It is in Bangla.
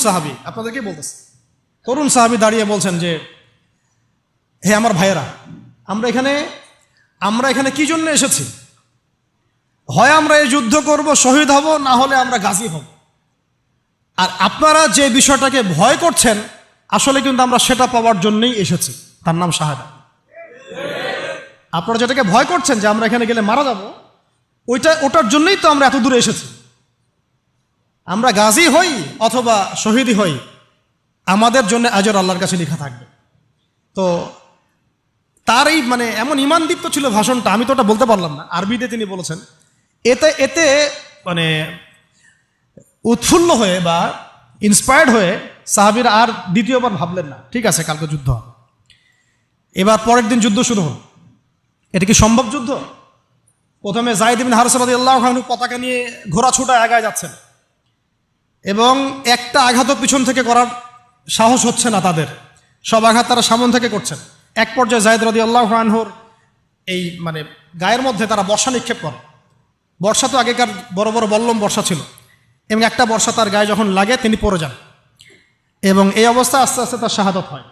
সাহাবী, আপনাদেরকে বলতেছে, তরুণ সাহাবী দাঁড়িয়ে বলছেন যে, হে আমার ভাইয়েরা, আমরা এখানে কি জন্য এসেছি? হয় আমরা এই যুদ্ধ করব, শহীদ হব, না হলে আমরা গাজী হব। আর আপনারা যে বিষয়টাকে ভয় করছেন, আসলে কিন্তু আমরা সেটা পাওয়ার জন্যই এসেছি, তার নাম শাহাদাত। আপনারা যেটাকে ভয় করছেন যে আমরা এখানে গেলে মারা যাব, ওটার জন্যই তো আমরা এত দূরে এসেছি। আমরা গাজী হই অথবা শহীদই হই, আমাদের জন্য আজর আল্লাহর কাছে লেখা থাকবে। তো তার এই এমন ঈমানদীপ্ত ছিল ভাষণটা, আমি তো ওটা বলতে পারলাম না, আরবিতে তিনি বলেছেন। এতে উৎফুল্ল হয়ে বা ইন্সপায়ার্ড হয়ে সাহাবীরা আর দ্বিতীয়বার ভাবলেন না, ঠিক আছে কালকে যুদ্ধ হবে। এবার পরের দিন যুদ্ধ শুরু হল। এটা কি সম্ভব যুদ্ধ? প্রথমে যায়েদ ইবনে হারেসা রাদিয়াল্লাহু আনহু পতাকা নিয়ে ঘোড়া ছুটা আগায় যাচ্ছেন, এবং একটা আঘাতও পিছন থেকে করার সাহস হচ্ছে না তাদের, সব আঘাত তারা সামন থেকে করছেন। এক পর্যায়ে যায়েদ রাদিয়াল্লাহু আনহুর এই গায়ের মধ্যে তারা বর্ষা নিক্ষেপ করে। বর্ষা তো আগেকার বড় বড় বল্লম বর্ষা ছিল, এবং একটা বর্ষা তার গায়ে যখন লাগে তিনি পড়ে যান, এবং এই অবস্থা আস্তে আস্তে তার শাহাদাত হয়।